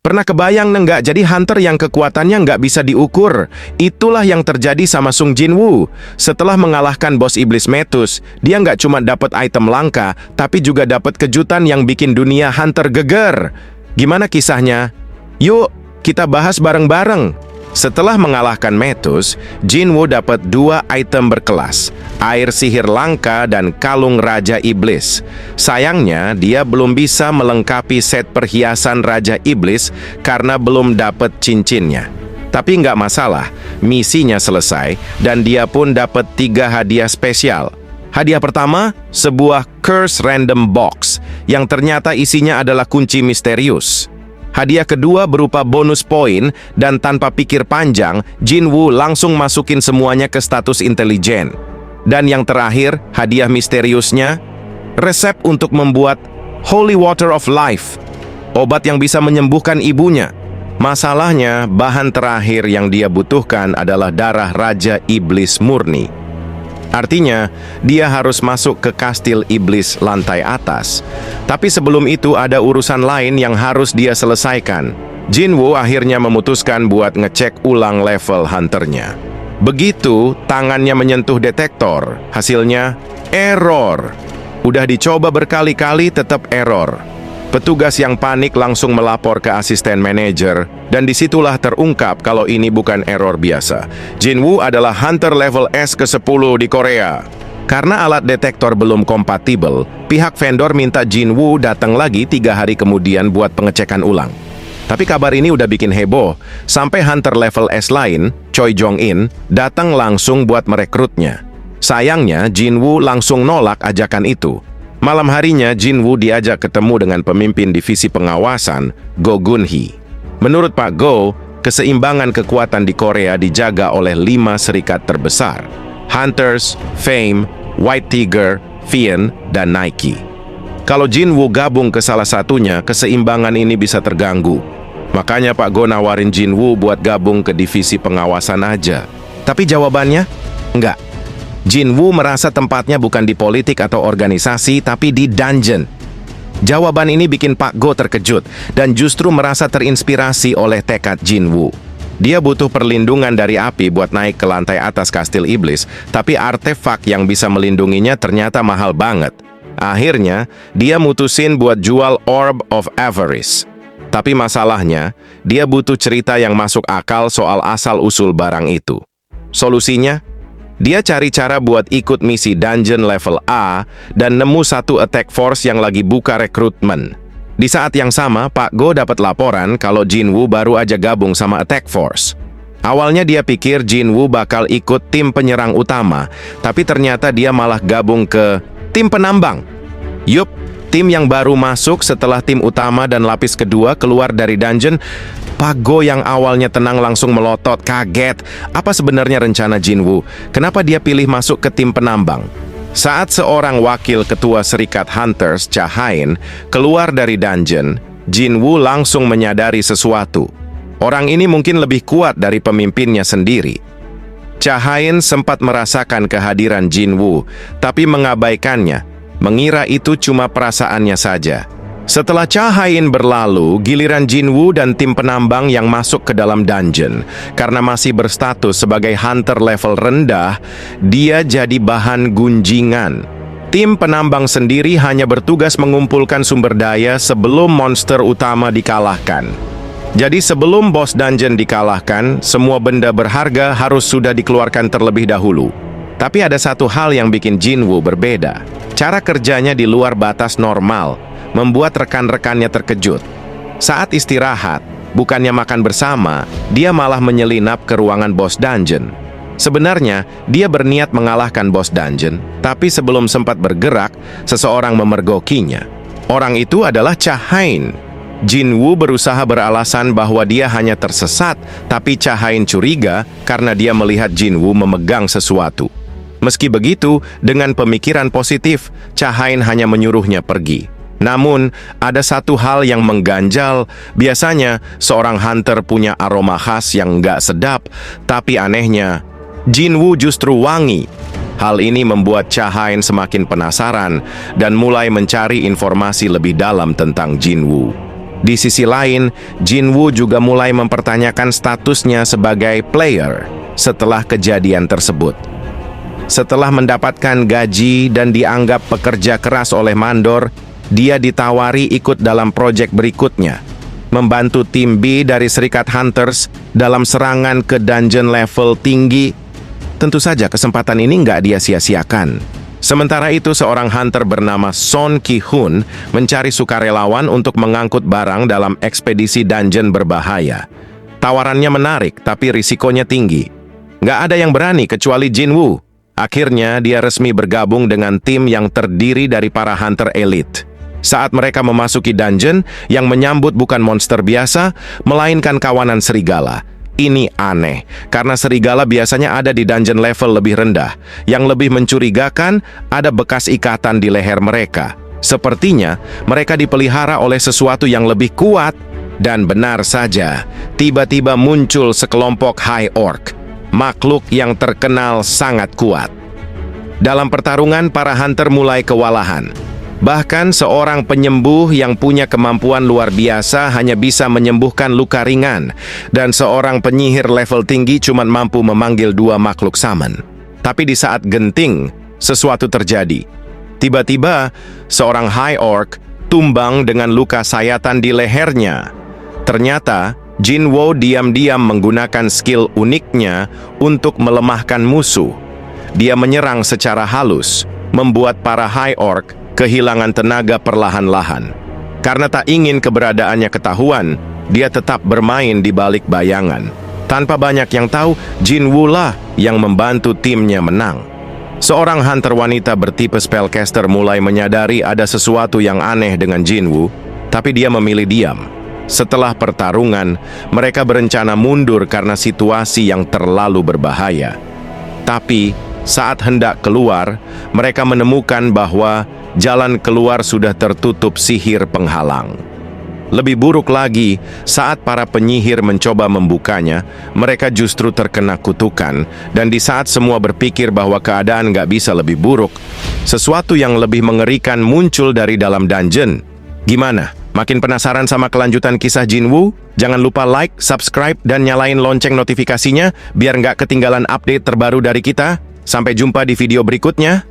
Pernah kebayang nggak jadi hunter yang kekuatannya nggak bisa diukur? Itulah yang terjadi sama Sung Jinwoo. Setelah mengalahkan bos iblis Metus, dia nggak cuma dapat item langka, tapi juga dapat kejutan yang bikin dunia hunter geger. Gimana kisahnya? Yuk, kita bahas bareng-bareng. Setelah mengalahkan Metus, Jinwoo dapat 2 item berkelas, air sihir langka dan kalung Raja Iblis. Sayangnya, dia belum bisa melengkapi set perhiasan Raja Iblis karena belum dapat cincinnya. Tapi nggak masalah, misinya selesai dan dia pun dapat 3 hadiah spesial. Hadiah pertama, sebuah Curse Random Box, yang ternyata isinya adalah kunci misterius. Hadiah kedua berupa bonus poin, dan tanpa pikir panjang, Jinwoo langsung masukin semuanya ke status intelijen. Dan yang terakhir, hadiah misteriusnya, resep untuk membuat Holy Water of Life, obat yang bisa menyembuhkan ibunya. Masalahnya, bahan terakhir yang dia butuhkan adalah darah Raja Iblis murni. Artinya, dia harus masuk ke kastil iblis lantai atas. Tapi sebelum itu ada urusan lain yang harus dia selesaikan. Jinwoo akhirnya memutuskan buat ngecek ulang level hunternya. Begitu tangannya menyentuh detektor, hasilnya error. Udah dicoba berkali-kali tetap error. Petugas yang panik langsung melapor ke asisten manajer, dan disitulah terungkap kalau ini bukan error biasa. Jinwoo adalah hunter level S ke-10 di Korea. Karena alat detektor belum kompatibel, pihak vendor minta Jinwoo datang lagi 3 hari kemudian buat pengecekan ulang. Tapi kabar ini udah bikin heboh, sampai hunter level S lain, Choi Jong-in, datang langsung buat merekrutnya. Sayangnya, Jinwoo langsung nolak ajakan itu. Malam harinya, Jinwoo diajak ketemu dengan pemimpin divisi pengawasan, Go Gun-hee. Menurut Pak Go, keseimbangan kekuatan di Korea dijaga oleh 5 serikat terbesar: Hunters, Fame, White Tiger, Vian, dan Nike. Kalau Jinwoo gabung ke salah satunya, keseimbangan ini bisa terganggu. Makanya Pak Go nawarin Jinwoo buat gabung ke divisi pengawasan aja. Tapi jawabannya, enggak. Jinwoo merasa tempatnya bukan di politik atau organisasi, tapi di dungeon. Jawaban ini bikin Pak Go terkejut dan justru merasa terinspirasi oleh tekad Jinwoo. Dia butuh perlindungan dari api buat naik ke lantai atas kastil iblis, tapi artefak yang bisa melindunginya ternyata mahal banget. Akhirnya, dia mutusin buat jual Orb of Avarice. Tapi masalahnya, dia butuh cerita yang masuk akal soal asal-usul barang itu. Solusinya, dia cari cara buat ikut misi dungeon level A dan nemu satu attack force yang lagi buka rekrutmen. Di saat yang sama, Pak Go dapat laporan kalau Jinwoo baru aja gabung sama attack force. Awalnya dia pikir Jinwoo bakal ikut tim penyerang utama, tapi ternyata dia malah gabung ke tim penambang. Yup, tim yang baru masuk setelah tim utama dan lapis kedua keluar dari dungeon. Pak Go yang awalnya tenang langsung melotot, kaget. Apa sebenarnya rencana Jinwoo? Kenapa dia pilih masuk ke tim penambang? Saat seorang wakil ketua serikat Hunters, Cha Hain, keluar dari dungeon, Jinwoo langsung menyadari sesuatu. Orang ini mungkin lebih kuat dari pemimpinnya sendiri. Cha Hain sempat merasakan kehadiran Jinwoo, tapi mengabaikannya, mengira itu cuma perasaannya saja. Setelah Cha Hain berlalu, giliran Jinwoo dan tim penambang yang masuk ke dalam dungeon. Karena masih berstatus sebagai hunter level rendah, dia jadi bahan gunjingan. Tim penambang sendiri hanya bertugas mengumpulkan sumber daya sebelum monster utama dikalahkan. Jadi sebelum bos dungeon dikalahkan, semua benda berharga harus sudah dikeluarkan terlebih dahulu. Tapi ada satu hal yang bikin Jinwoo berbeda. Cara kerjanya di luar batas normal, membuat rekan-rekannya terkejut. Saat istirahat, bukannya makan bersama, dia malah menyelinap ke ruangan bos dungeon. Sebenarnya, dia berniat mengalahkan bos dungeon, tapi sebelum sempat bergerak, seseorang memergokinya. Orang itu adalah Cha Hain. Jinwoo berusaha beralasan bahwa dia hanya tersesat, tapi Cha Hain curiga karena dia melihat Jinwoo memegang sesuatu. Meski begitu, dengan pemikiran positif, Cha Hain hanya menyuruhnya pergi. Namun, ada satu hal yang mengganjal. Biasanya, seorang hunter punya aroma khas yang nggak sedap, tapi anehnya, Jinwoo justru wangi. Hal ini membuat Cha Hain semakin penasaran dan mulai mencari informasi lebih dalam tentang Jinwoo. Di sisi lain, Jinwoo juga mulai mempertanyakan statusnya sebagai player setelah kejadian tersebut. Setelah mendapatkan gaji dan dianggap pekerja keras oleh mandor, dia ditawari ikut dalam proyek berikutnya, membantu tim B dari Serikat Hunters dalam serangan ke dungeon level tinggi. Tentu saja kesempatan ini nggak dia sia-siakan. Sementara itu, seorang hunter bernama Son Ki-hun mencari sukarelawan untuk mengangkut barang dalam ekspedisi dungeon berbahaya. Tawarannya menarik, tapi risikonya tinggi. Nggak ada yang berani kecuali Jinwoo. Akhirnya, dia resmi bergabung dengan tim yang terdiri dari para hunter elite. Saat mereka memasuki dungeon, yang menyambut bukan monster biasa, melainkan kawanan serigala. Ini aneh, karena serigala biasanya ada di dungeon level lebih rendah. Yang lebih mencurigakan, ada bekas ikatan di leher mereka. Sepertinya, mereka dipelihara oleh sesuatu yang lebih kuat. Dan benar saja, tiba-tiba muncul sekelompok High Orc, makhluk yang terkenal sangat kuat. Dalam pertarungan, para hunter mulai kewalahan. Bahkan seorang penyembuh yang punya kemampuan luar biasa hanya bisa menyembuhkan luka ringan, dan seorang penyihir level tinggi cuma mampu memanggil 2 makhluk summon. Tapi di saat genting, sesuatu terjadi. Tiba-tiba, seorang High Orc tumbang dengan luka sayatan di lehernya. Ternyata, Jinwoo diam-diam menggunakan skill uniknya untuk melemahkan musuh. Dia menyerang secara halus, membuat para High Orc kehilangan tenaga perlahan-lahan. Karena tak ingin keberadaannya ketahuan, dia tetap bermain di balik bayangan. Tanpa banyak yang tahu, Jinwoo lah yang membantu timnya menang. Seorang hunter wanita bertipe spellcaster mulai menyadari ada sesuatu yang aneh dengan Jinwoo, tapi dia memilih diam. Setelah pertarungan, mereka berencana mundur karena situasi yang terlalu berbahaya. Tapi, saat hendak keluar, mereka menemukan bahwa jalan keluar sudah tertutup sihir penghalang. Lebih buruk lagi, saat para penyihir mencoba membukanya, mereka justru terkena kutukan, dan di saat semua berpikir bahwa keadaan nggak bisa lebih buruk, sesuatu yang lebih mengerikan muncul dari dalam dungeon. Gimana? Makin penasaran sama kelanjutan kisah Jinwoo? Jangan lupa like, subscribe, dan nyalain lonceng notifikasinya biar nggak ketinggalan update terbaru dari kita. Sampai jumpa di video berikutnya.